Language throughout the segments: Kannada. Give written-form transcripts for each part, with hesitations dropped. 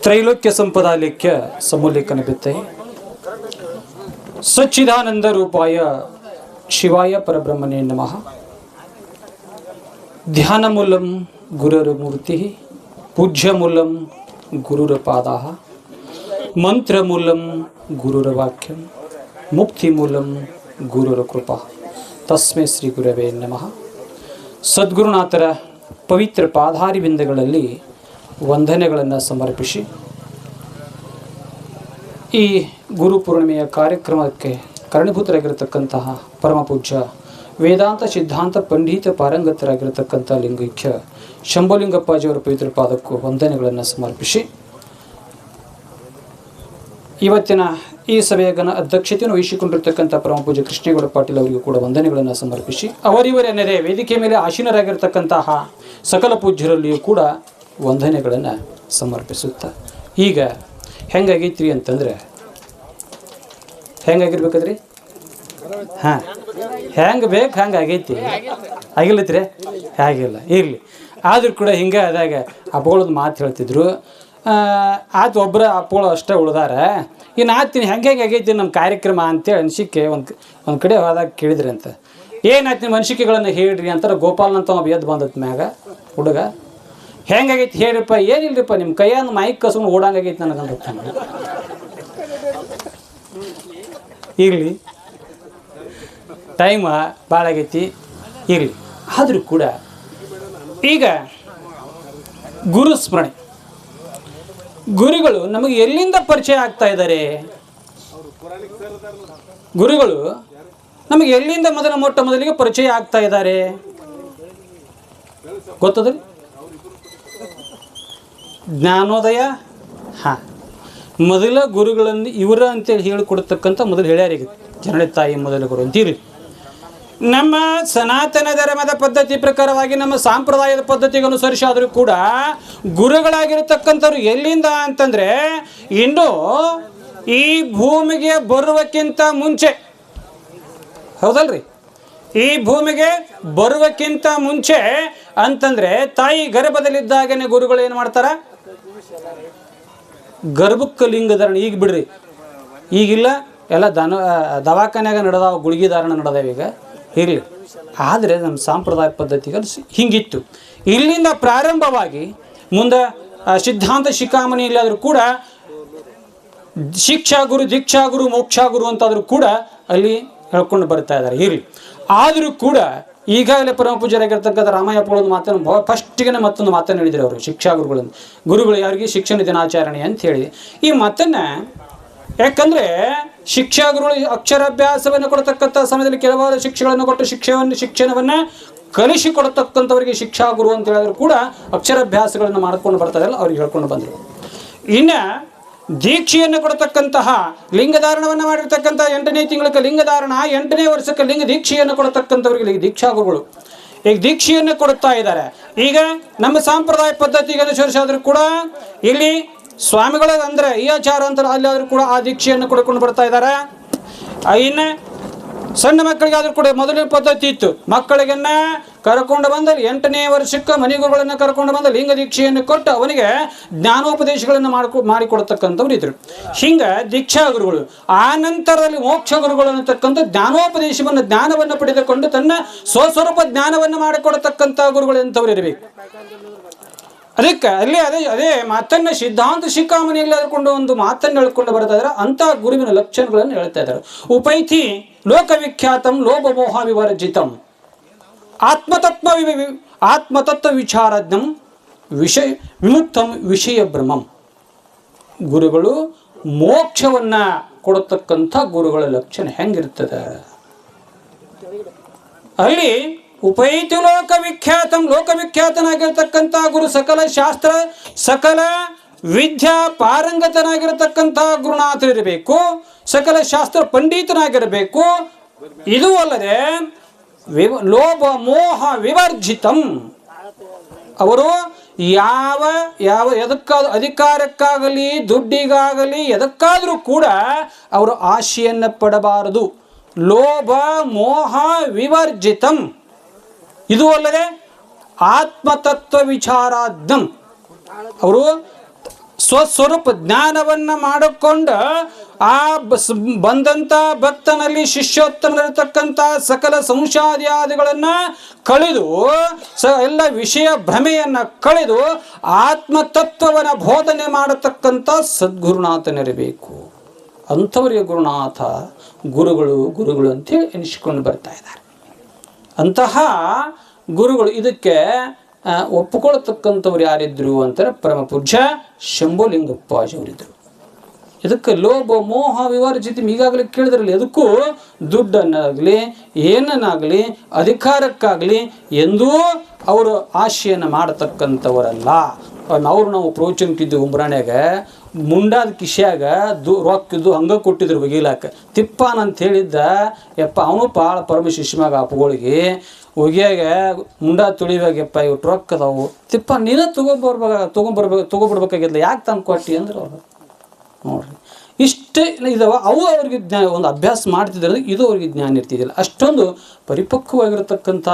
ತ್ರೈಲೋಕ್ಯ ಸಂಪದಾಲೇಖ್ಯ ಸಮೋಲ್ಲೇಖನ ಬಿತ್ತೆ ಸಚ್ಚಿದಾನಂದ ರೂಪಾಯ ಶಿವಾಯ ಪರಬ್ರಹ್ಮಣೇ ನಮಃ. ಧ್ಯಾನ ಮೂಲಂ ಗುರುರ ಮೂರ್ತಿ, ಪೂಜ್ಯ ಮೂಲಂ ಗುರುರ ಪಾದಾಃ, ಮಂತ್ರ ಮೂಲಂ ಗುರುರ ವಾಕ್ಯಂ, ಮುಕ್ತಿ ಮೂಲಂ ಗುರುರ ಕೃಪಾ. ತಸ್ಮೈ ಶ್ರೀ ಗುರವೇ ನಮಃ. ಸದ್ಗುರುನಾಥರ ಪವಿತ್ರ ಪಾದಾರಿ ಬಿಂದಗಳಲ್ಲಿ ವಂದನೆಗಳನ್ನು ಸಮರ್ಪಿಸಿ ಈ ಗುರುಪೂರ್ಣಿಮೆಯ ಕಾರ್ಯಕ್ರಮಕ್ಕೆ ಕಾರಣೀಭೂತರಾಗಿರತಕ್ಕಂತಹ ಪರಮ ಪೂಜ್ಯ ವೇದಾಂತ ಸಿದ್ಧಾಂತ ಪಂಡಿತ ಪಾರಂಗತರಾಗಿರತಕ್ಕಂಥ ಲಿಂಗೈಕ್ಯ ಶಂಭುಲಿಂಗಪ್ಪಾಜಿಯವರ ಪವಿತ್ರ ಪಾದಕ್ಕೂ ವಂದನೆಗಳನ್ನು ಸಮರ್ಪಿಸಿ ಇವತ್ತಿನ ಈ ಸಭೆಯ ಅಧ್ಯಕ್ಷತೆಯನ್ನು ವಹಿಸಿಕೊಂಡಿರ್ತಕ್ಕಂಥ ಪರಮ ಪೂಜ್ಯ ಕೃಷ್ಣೇಗೌಡ ಪಾಟೀಲ್ ಅವರಿಗೂ ಕೂಡ ವಂದನೆಗಳನ್ನು ಸಮರ್ಪಿಸಿ ಅವರಿವರೆನ್ನದೇ ವೇದಿಕೆ ಮೇಲೆ ಆಸೀನರಾಗಿರ್ತಕ್ಕಂತಹ ಸಕಲ ಪೂಜ್ಯರಲ್ಲಿಯೂ ಕೂಡ ವಂದನೆಗಳನ್ನು ಸಮರ್ಪಿಸುತ್ತಾ ಈಗ ಹೆಂಗಾಗೈತ್ರಿ ಅಂತಂದರೆ ಹೆಂಗಾಗಿರ್ಬೇಕಾದ್ರಿ ಹೆಂಗೆ ಬೇಕು ಹಂಗೆ ಆಗೈತಿ ಆಗಿಲ್ಲತ್ರಿ ಹೇಗಿಲ್ಲ ಇರಲಿ ಆದರೂ ಕೂಡ ಹಿಂಗೆ ಆದಾಗ ಅಪ್ಪಗಳದ್ದು ಮಾತು ಹೇಳ್ತಿದ್ರು. ಆತು ಒಬ್ಬರ ಅಪ್ಪಗಳು ಅಷ್ಟೇ ಉಳ್ದಾರ, ಇನ್ನು ಆತೀನಿ ಹೆಂಗೆ ಆಗೈತಿ ನಮ್ಮ ಕಾರ್ಯಕ್ರಮ ಅಂತೇಳಿ ಅನಿಸಿಕೆ ಒಂದು ಕಡೆ ಹೋದಾಗ ಕೇಳಿದ್ರಿ ಅಂತ. ಏನಾಯ್ತು ನಿಮ್ಮ ಅನಿಸಿಕೆಗಳನ್ನು ಹೇಳ್ರಿ ಅಂತಾರೆ. ಗೋಪಾಲ್ ಅಂತ ಒಬ್ಬ ಎದ್ದು ಬಂದತ್ ಮ್ಯಾಗ ಹುಡುಗ, ಹೆಂಗಾಗೈತಿ ಹೇಳ್ರಿಪ್ಪ. ಏನಿಲ್ರಿಪ್ಪ ನಿಮ್ಮ ಕೈಯನ್ನು ಮೈಕ್ ಕಸ್ಕೊಂಡು ಓಡಂಗಾಗೈತಿ ನನಗಂತ. ಇರಲಿ ಟೈಮ್ ಭಾಳ ಆಗೈತಿ, ಇರಲಿ. ಆದರೂ ಕೂಡ ಈಗ ಗುರು ಸ್ಮರಣೆ, ಗುರುಗಳು ನಮಗೆ ಎಲ್ಲಿಂದ ಪರಿಚಯ ಆಗ್ತಾ ಇದ್ದಾರೆ? ಗುರುಗಳು ನಮಗೆ ಎಲ್ಲಿಂದ ಮೊಟ್ಟ ಮೊದಲಿಗೆ ಪರಿಚಯ ಆಗ್ತಾ ಇದ್ದಾರೆ ಗೊತ್ತದ್ರಿ? ಜ್ಞಾನೋದಯ. ಹಾಂ, ಮೊದಲ ಗುರುಗಳನ್ನು ಇವರ ಅಂತೇಳಿ ಹೇಳಿಕೊಡ್ತಕ್ಕಂಥ ಮೊದಲು ಹೇಳ್ಯಾರೀಗ ಜನನಿ ತಾಯಿ ಮೊದಲ ಗುರು ಅಂತೀರಿ. ನಮ್ಮ ಸನಾತನ ಧರ್ಮದ ಪದ್ಧತಿ ಪ್ರಕಾರವಾಗಿ ನಮ್ಮ ಸಾಂಪ್ರದಾಯದ ಪದ್ಧತಿಗೆ ಅನುಸರಿಸಾದರೂ ಕೂಡ ಗುರುಗಳಾಗಿರ್ತಕ್ಕಂಥವ್ರು ಎಲ್ಲಿಂದ ಅಂತಂದರೆ ಇನ್ನು ಈ ಭೂಮಿಗೆ ಬರುವಕ್ಕಿಂತ ಮುಂಚೆ, ಹೌದಲ್ರಿ? ಈ ಭೂಮಿಗೆ ಬರುವಕ್ಕಿಂತ ಮುಂಚೆ ಅಂತಂದರೆ ತಾಯಿ ಗರ್ಭದಲ್ಲಿದ್ದಾಗನೇ ಗುರುಗಳು ಏನು ಮಾಡ್ತಾರ? ಗರ್ಭಕ್ಕೆ ಲಿಂಗ ಧಾರಣ. ಈಗ ಬಿಡ್ರಿ, ಈಗಿಲ್ಲ, ಎಲ್ಲ ದವಾಖಾನ್ಯಾಗ ನಡೆದಾವ, ಗುಳಿಗೆ ಧಾರಣ ನಡೆದಾವ ಈಗ. ಇರಲಿ, ಆದರೆ ನಮ್ಮ ಸಾಂಪ್ರದಾಯ ಪದ್ಧತಿಗಳು ಹಿಂಗಿತ್ತು. ಇಲ್ಲಿಂದ ಪ್ರಾರಂಭವಾಗಿ ಮುಂದೆ ಸಿದ್ಧಾಂತ ಶಿಖಾಮಣಿ ಇಲ್ಲಾದರೂ ಕೂಡ ಶಿಕ್ಷಾಗುರು, ದೀಕ್ಷಾಗುರು, ಮೋಕ್ಷಾಗುರು ಅಂತಾದರೂ ಕೂಡ ಅಲ್ಲಿ ಹೇಳ್ಕೊಂಡು ಬರ್ತಾ ಇದ್ದಾರೆ. ಇರಲಿ, ಆದರೂ ಕೂಡ ಈಗಾಗಲೇ ಪರಮ ಪೂಜ್ಯರಾಗಿರ್ತಕ್ಕಂಥ ರಾಮಯ್ಯಪ್ಪಗಳೊಂದು ಮಾತನ್ನು ಫಸ್ಟಿಗೆ ಮತ್ತೊಂದು ಮಾತನ್ನು ಹೇಳಿದ್ರು ಅವರು, ಶಿಕ್ಷಾಗುರುಗಳನ್ನು. ಗುರುಗಳು ಯಾರಿಗೆ? ಶಿಕ್ಷಣ ದಿನಾಚರಣೆ ಅಂತ ಹೇಳಿ ಈ ಮಾತನ್ನು. ಯಾಕಂದರೆ ಶಿಕ್ಷಾಗುರುಗಳು ಅಕ್ಷರಾಭ್ಯಾಸವನ್ನು ಕೊಡತಕ್ಕಂಥ ಸಮಯದಲ್ಲಿ ಕೆಲವಾರು ಶಿಕ್ಷೆಗಳನ್ನು ಕೊಟ್ಟು ಶಿಕ್ಷಣವನ್ನು ಕಲಿಸಿಕೊಡತಕ್ಕಂಥವರಿಗೆ ಶಿಕ್ಷಾಗುರು ಅಂತ ಹೇಳಿದ್ರು ಕೂಡ ಅಕ್ಷರಾಭ್ಯಾಸಗಳನ್ನು ಮಾಡ್ಕೊಂಡು ಬರ್ತಾಯಿಲ್ಲ, ಅವ್ರಿಗೆ ಹೇಳ್ಕೊಂಡು ಬಂದರು. ಇನ್ನು ದೀಕ್ಷೆಯನ್ನು ಕೊಡತಕ್ಕಂತಹ ಲಿಂಗಧಾರಣವನ್ನು ಮಾಡಿರ್ತಕ್ಕಂಥ 8ನೇ ತಿಂಗಳಿಗೆ ಲಿಂಗಧಾರಣ, 8ನೇ ವರ್ಷಕ್ಕೆ ಲಿಂಗ ದೀಕ್ಷೆಯನ್ನು ಕೊಡತಕ್ಕಂಥವ್ರಿಗೆ ದೀಕ್ಷಾಗುರುಗಳು ಈಗ ದೀಕ್ಷೆಯನ್ನು ಕೊಡುತ್ತಾ ಇದ್ದಾರೆ. ಈಗ ನಮ್ಮ ಸಾಂಪ್ರದಾಯ ಪದ್ಧತಿಗೆ ಅನುಸರಿಸಾದರೂ ಕೂಡ ಇಲ್ಲಿ ಸ್ವಾಮಿಗಳ ಅಂದರೆ ಈ ಆಚಾರ ಅಂತ ಅಲ್ಲಾದರೂ ಕೂಡ ಆ ದೀಕ್ಷೆಯನ್ನು ಕೊಡ್ಕೊಂಡು ಬರ್ತಾ ಇದ್ದಾರೆ. ಇನ್ನು ಸಣ್ಣ ಮಕ್ಕಳಿಗಾದರೂ ಕೂಡ ಮೊದಲಿನ ಪದ್ಧತಿ ಇತ್ತು, ಮಕ್ಕಳಿಗನ್ನ ಕರ್ಕೊಂಡು ಬಂದಲ್ಲಿ 8ನೇ ವರ್ಷಕ್ಕೆ ಮನೆಗುರುಗಳನ್ನು ಕರ್ಕೊಂಡು ಬಂದ ಲಿಂಗ ದೀಕ್ಷೆಯನ್ನು ಕೊಟ್ಟು ಅವನಿಗೆ ಜ್ಞಾನೋಪದೇಶಗಳನ್ನು ಮಾಡಿಕೊಡ್ತಕ್ಕಂಥವ್ರು ಇದ್ರು. ಹಿಂಗೆ ದೀಕ್ಷಾ ಗುರುಗಳು. ಆ ನಂತರದಲ್ಲಿ ಮೋಕ್ಷ ಗುರುಗಳು ಅನ್ನತಕ್ಕಂಥ ಜ್ಞಾನವನ್ನು ಪಡೆದುಕೊಂಡು ತನ್ನ ಸ್ವಸ್ವರೂಪ ಜ್ಞಾನವನ್ನು ಮಾಡಿಕೊಡತಕ್ಕಂಥ ಗುರುಗಳು ಎಂಥವ್ರು ಇರಬೇಕು. ಅದಕ್ಕೆ ಅಲ್ಲಿ ಅದೇ ಮಾತನ್ನು ಸಿದ್ಧಾಂತ ಶಿಖಾಮಣಿಯಲ್ಲಿ ಹೇಳ್ಕೊಂಡು ಒಂದು ಮಾತನ್ನು ಹೇಳ್ಕೊಂಡು ಬರ್ತಾ ಇದ್ದಾರೆ. ಅಂಥ ಗುರುವಿನ ಲಕ್ಷಣಗಳನ್ನು ಹೇಳ್ತಾ ಇದ್ದಾರೆ. ಉಪೈತಿ ಲೋಕವಿಖ್ಯಾತಂ ಲೋಭಮೋಹ ವಿವರ್ಜಿತಂ ಆತ್ಮತತ್ವ ವಿಚಾರಜ್ಞಂ ವಿಮುಕ್ತಂ ವಿಷಯ ಬ್ರಹ್ಮಂ. ಗುರುಗಳು ಮೋಕ್ಷವನ್ನು ಕೊಡತಕ್ಕಂಥ ಗುರುಗಳ ಲಕ್ಷಣ ಹೆಂಗಿರ್ತದೆ ಅಲ್ಲಿ? ಉಪೈತಿ ಲೋಕವಿಖ್ಯಾತನಾಗಿರ್ತಕ್ಕಂಥ ಗುರು ಸಕಲ ಶಾಸ್ತ್ರ ಸಕಲ ವಿದ್ಯಾ ಪಾರಂಗತನಾಗಿರತಕ್ಕಂಥ ಗುರುನಾಥರಿರಬೇಕು, ಸಕಲ ಶಾಸ್ತ್ರ ಪಂಡಿತನಾಗಿರಬೇಕು. ಇದು ಅಲ್ಲದೆ ಲೋಭ ಮೋಹ ವಿವರ್ಜಿತಂ. ಅವರು ಯಾವ ಅಧಿಕಾರಕ್ಕಾಗಲಿ ದುಡ್ಡಿಗಾಗಲಿ ಎದಕ್ಕಾದರೂ ಕೂಡ ಅವರು ಆಶೆಯನ್ನು ಪಡಬಾರದು. ಲೋಭ ಮೋಹ ವಿವರ್ಜಿತಂ. ಇದು ಅಲ್ಲದೆ ಆತ್ಮತತ್ವ ವಿಚಾರಾಜ್ಞಂ. ಅವರು ಸ್ವಸ್ವರೂಪ ಜ್ಞಾನವನ್ನ ಮಾಡಿಕೊಂಡು ಆ ಬಂದಂತ ಭಕ್ತನಲ್ಲಿ ಶಿಷ್ಯೋತ್ತಮರಿರ್ತಕ್ಕಂಥ ಸಕಲ ಸಂಶಯಾದಿಗಳನ್ನ ಕಳೆದು ಎಲ್ಲ ವಿಷಯ ಭ್ರಮೆಯನ್ನ ಕಳೆದು ಆತ್ಮತತ್ವವನ್ನ ಬೋಧನೆ ಮಾಡತಕ್ಕಂಥ ಸದ್ಗುರುನಾಥನಿರಬೇಕು. ಅಂಥವರಿಗೆ ಗುರುನಾಥ ಗುರುಗಳು ಅಂತೇಳಿ ಎನಿಸಿಕೊಂಡು ಬರ್ತಾ ಇದ್ದಾರೆ. ಅಂತಹ ಗುರುಗಳು ಇದಕ್ಕೆ ಒಪ್ಪಿಕೊಳ್ಳತಕ್ಕಂಥವ್ರು ಯಾರಿದ್ರು ಅಂತಾರೆ ಪರಮ ಪೂಜ್ಯ ಶಂಭುಲಿಂಗಪ್ಪಾಜಿಯವರಿದ್ದರು. ಇದಕ್ಕೆ ಲೋಭ ಮೋಹ ವಿವರ್ಜಿತ ಈಗಾಗಲೇ ಕೇಳಿದ್ರಲ್ಲಿ ಅದಕ್ಕೂ ದುಡ್ಡನ್ನಾಗಲಿ ಏನನ್ನಾಗಲಿ ಅಧಿಕಾರಕ್ಕಾಗಲಿ ಎಂದೂ ಅವರು ಆಶೆಯನ್ನು ಮಾಡತಕ್ಕಂಥವರಲ್ಲ. ನಾವು ಪ್ರವಚನಕ್ಕಿದ್ದು ಉಂಬ್ರಾಣ್ಯಾಗ ಮುಂಡಾದ ಕಿಶ್ಯಾಗ ರೊಕ್ಕಿದ್ದು ಹಂಗೆ ಕೊಟ್ಟಿದ್ರು ಒಗಿಲಾಕ ತಿಪ್ಪಾನ ಅಂತ ಹೇಳಿದ್ದ. ಯಪ್ಪ ಅವನು ಭಾಳ ಪರಮ ಶಿಷ್ಯಮಾಗ ಅಪ್ಪಗಳಿಗೆ ಒಗಿಯಾಗ ಮುಂಡಾ ತುಳಿವಾಗಪ್ಪ ಇವ್ರು ರೊಕ್ಕ ಅದಾವು ತಿಪ್ಪ ನೀನೇ ತೊಗೊಂಬರ್ಬೇಕಾಗಿಲ್ಲ ಯಾಕೆ ತಂದು ಕೊಟ್ಟಿ ಅಂದ್ರೆ ಅವರು ನೋಡ್ರಿ ಇಷ್ಟೇ ಇದಾವ. ಅವು ಅವ್ರಿಗೆ ಜ್ಞಾನ ಒಂದು ಅಭ್ಯಾಸ ಮಾಡ್ತಿದ್ರೆ ಇದು ಅವ್ರಿಗೆ ಜ್ಞಾನ ಇರ್ತಿದ್ದಿಲ್ಲ. ಅಷ್ಟೊಂದು ಪರಿಪಕ್ವವಾಗಿರತಕ್ಕಂಥ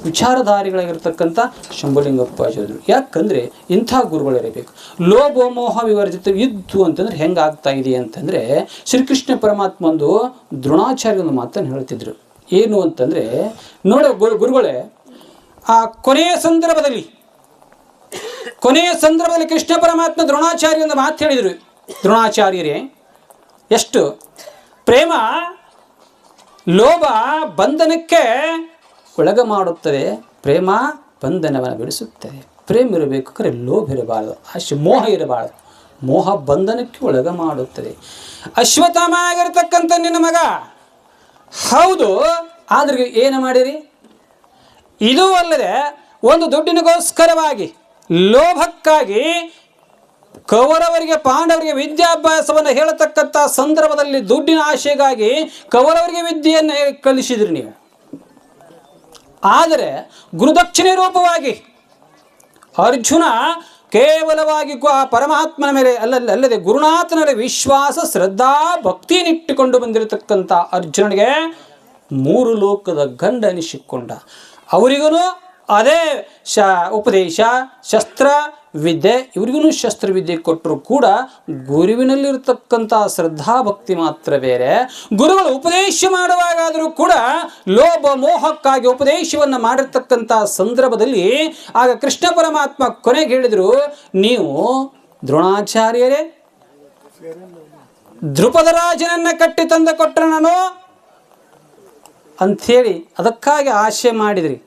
ವಿಚಾರಧಾರಿಗಳಾಗಿರ್ತಕ್ಕಂಥ ಶಂಭುಲಿಂಗಪ್ಪಾಜಿದ್ರು. ಯಾಕಂದರೆ ಇಂಥ ಗುರುಗಳಿರಬೇಕು. ಲೋಭ ಮೋಹ ವಿವರ್ಜಿತ ಇದ್ದು ಅಂತಂದ್ರೆ ಹೆಂಗೆ ಆಗ್ತಾ ಇದೆ ಅಂತಂದರೆ ಶ್ರೀಕೃಷ್ಣ ಪರಮಾತ್ಮಂದು ದ್ರೋಣಾಚಾರ್ಯ ಒಂದು ಮಾತನ್ನು ಹೇಳ್ತಿದ್ರು. ಏನು ಅಂತಂದರೆ ನೋಡೋ ಗುರುಗಳೇ, ಆ ಕೊನೆಯ ಸಂದರ್ಭದಲ್ಲಿ ಕೃಷ್ಣ ಪರಮಾತ್ಮ ದ್ರೋಣಾಚಾರ್ಯ ಒಂದು ಮಾತು ಹೇಳಿದರು. ದ್ರೋಣಾಚಾರ್ಯರೇ, ಎಷ್ಟು ಪ್ರೇಮ ಲೋಭ ಬಂಧನಕ್ಕೆ ಒಳಗ ಮಾಡುತ್ತದೆ, ಪ್ರೇಮ ಬಂಧನವನ್ನು ಬಿಡಿಸುತ್ತದೆ. ಪ್ರೇಮ ಇರಬೇಕು, ಕರೆ ಲೋಭ ಇರಬಾರದು, ಮೋಹ ಇರಬಾರದು. ಮೋಹ ಬಂಧನಕ್ಕೆ ಒಳಗ ಮಾಡುತ್ತದೆ. ಅಶ್ವತ್ಥಾಮ ಆಗಿರತಕ್ಕಂಥ ನಿನ್ನ ಮಗ ಹೌದು, ಆದ್ರೆ ಏನು ಮಾಡಿರಿ? ಇದೂ ಅಲ್ಲದೆ ಒಂದು ದುಡ್ಡಿನಗೋಸ್ಕರವಾಗಿ ಲೋಭಕ್ಕಾಗಿ ಕೌರವರಿಗೆ ಪಾಂಡವರಿಗೆ ವಿದ್ಯಾಭ್ಯಾಸವನ್ನು ಹೇಳತಕ್ಕಂಥ ಸಂದರ್ಭದಲ್ಲಿ ದುಡ್ಡಿನ ಆಶೆಗಾಗಿ ಕೌರವರಿಗೆ ವಿದ್ಯೆಯನ್ನು ಕಲಿಸಿದ್ರಿ ನೀವು. ಆದರೆ ಗುರುದಕ್ಷಿಣೆ ರೂಪವಾಗಿ ಅರ್ಜುನ ಕೇವಲವಾಗಿ ಪರಮಾತ್ಮನ ಮೇಲೆ ಅಲ್ಲದೆ ಗುರುನಾಥನ ಮೇಲೆ ವಿಶ್ವಾಸ ಶ್ರದ್ಧಾ ಭಕ್ತಿಯನ್ನಿಟ್ಟುಕೊಂಡು ಬಂದಿರತಕ್ಕಂಥ ಅರ್ಜುನನಿಗೆ 3 ಲೋಕದ ಗಂಡ ಅನಿಸಿಕೊಂಡ. ಅವರಿಗೂ ಅದೇ ಉಪದೇಶ ಶಸ್ತ್ರ ವಿದ್ಯೆ, ಇವರಿಗೂ ಶಸ್ತ್ರವಿದ್ಯೆ ಕೊಟ್ಟರು ಕೂಡ ಗುರುವಿನಲ್ಲಿರ್ತಕ್ಕಂಥ ಶ್ರದ್ಧಾಭಕ್ತಿ ಮಾತ್ರ ಬೇರೆ. ಗುರುಗಳು ಉಪದೇಶ ಮಾಡುವಾಗಾದರೂ ಕೂಡ ಲೋಭ ಮೋಹಕ್ಕಾಗಿ ಉಪದೇಶವನ್ನು ಮಾಡಿರ್ತಕ್ಕಂಥ ಸಂದರ್ಭದಲ್ಲಿ ಆಗ ಕೃಷ್ಣ ಪರಮಾತ್ಮ ಕೊನೆಗೆ ಹೇಳಿದರು, ನೀವು ದ್ರೋಣಾಚಾರ್ಯರೇ ದ್ರುಪದ ರಾಜನನ್ನ ಕಟ್ಟಿ ತಂದು ಕೊಟ್ಟರೆ ನಾನು ಅಂಥೇಳಿ ಅದಕ್ಕಾಗಿ ಆಶೆ ಮಾಡಿದ್ರಿ.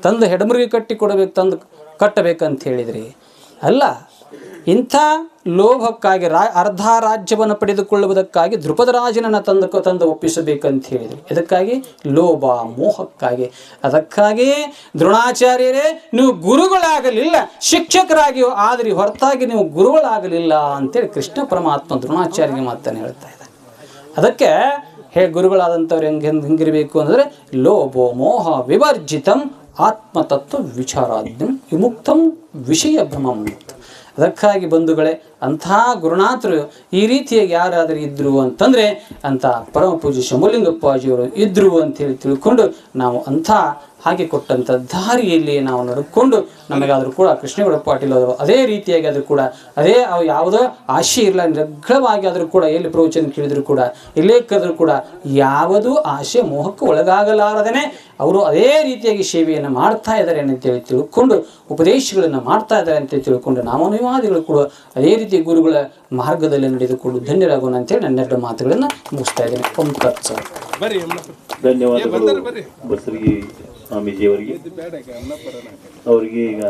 ತಂದು ಹೆಡಮರಿಗೆ ಕಟ್ಟಿ ಕೊಡಬೇಕು, ತಂದು ಕಟ್ಟಬೇಕಂತ ಹೇಳಿದ್ರಿ. ಅಲ್ಲ, ಇಂಥ ಲೋಭಕ್ಕಾಗಿ ಅರ್ಧ ರಾಜ್ಯವನ್ನು ಪಡೆದುಕೊಳ್ಳುವುದಕ್ಕಾಗಿ ದ್ರುಪದ ರಾಜನನ್ನು ತಂದು ಒಪ್ಪಿಸಬೇಕಂತ ಹೇಳಿದ್ರಿ. ಇದಕ್ಕಾಗಿ ಲೋಭ ಮೋಹಕ್ಕಾಗಿ. ಅದಕ್ಕಾಗಿ ದ್ರೋಣಾಚಾರ್ಯರೇ, ನೀವು ಗುರುಗಳಾಗಲಿಲ್ಲ, ಶಿಕ್ಷಕರಾಗಿಯೂ ಆದ್ರಿ, ಹೊರತಾಗಿ ನೀವು ಗುರುಗಳಾಗಲಿಲ್ಲ ಅಂತೇಳಿ ಕೃಷ್ಣ ಪರಮಾತ್ಮ ದ್ರೋಣಾಚಾರ್ಯಗೆ ಮಾತನ್ನು ಹೇಳ್ತಾ ಇದ್ದಾರೆ. ಅದಕ್ಕೆ ಗುರುಗಳಾದಂಥವ್ರು ಹೆಂಗಿರಬೇಕು ಅಂದರೆ ಲೋಭೋ ಮೋಹ ವಿವರ್ಜಿತಂ ಆತ್ಮತತ್ವ ವಿಚಾರಾಜ್ಞಂ ವಿಮುಕ್ತಂ ವಿಷಯ ಭ್ರಮಂ. ಅದಕ್ಕಾಗಿ ಬಂಧುಗಳೇ, ಅಂಥ ಗುರುನಾಥರು ಈ ರೀತಿಯಾಗಿ ಯಾರಾದರೂ ಇದ್ದರು ಅಂತಂದರೆ ಅಂಥ ಪರಮ ಪೂಜ್ಯ ಶಂಭುಲಿಂಗಪ್ಪಾಜಿಯವರು ಇದ್ದರು ಅಂತೇಳಿ ತಿಳ್ಕೊಂಡು ನಾವು ಅಂಥ ಹಾಗೆ ಕೊಟ್ಟಂಥ ದಾರಿಯಲ್ಲಿ ನಾವು ನಡ್ಕೊಂಡು ನಮಗಾದರೂ ಕೂಡ ಕೃಷ್ಣೇಗೌಡ ಪಾಟೀಲ್ ಅವರು ಅದೇ ರೀತಿಯಾಗಿ ಆದರೂ ಕೂಡ ಅದೇ ಯಾವುದೋ ಆಶೆ ಇರಲ್ಲ, ನಿಗ್ರಹವಾಗಿ ಆದರೂ ಕೂಡ ಎಲ್ಲಿ ಪ್ರವಚನ ಕೇಳಿದ್ರು ಕೂಡ ಎಲ್ಲೇ ಕರೆದ್ರು ಕೂಡ ಯಾವುದೂ ಆಶೆ ಮೋಹಕ್ಕೆ ಒಳಗಾಗಲಾರದೇ ಅವರು ಅದೇ ರೀತಿಯಾಗಿ ಸೇವೆಯನ್ನು ಮಾಡ್ತಾ ಇದ್ದಾರೆ ಅಂತೇಳಿ ತಿಳ್ಕೊಂಡು ಉಪದೇಶಗಳನ್ನು ಮಾಡ್ತಾ ಇದ್ದಾರೆ ಅಂತೇಳಿ ತಿಳ್ಕೊಂಡು ನಾವು ಅನುವಾದಿಗಳು ಕೂಡ ಅದೇ ರೀತಿ ಗುರುಗಳ ಮಾರ್ಗದಲ್ಲಿ ನಡೆದುಕೊಂಡು ಧನ್ಯರಾಗೋಣ ಅಂತೇಳಿ ನನ್ನೆರಡು ಮಾತುಗಳನ್ನು ಮುಗಿಸ್ತಾ ಇದ್ದೇನೆ. ಧನ್ಯವಾದಗಳು ಬಸವಗಿ ಸ್ವಾಮೀಜಿಯವರಿಗೆ. ಅವರಿಗೆ ಈಗ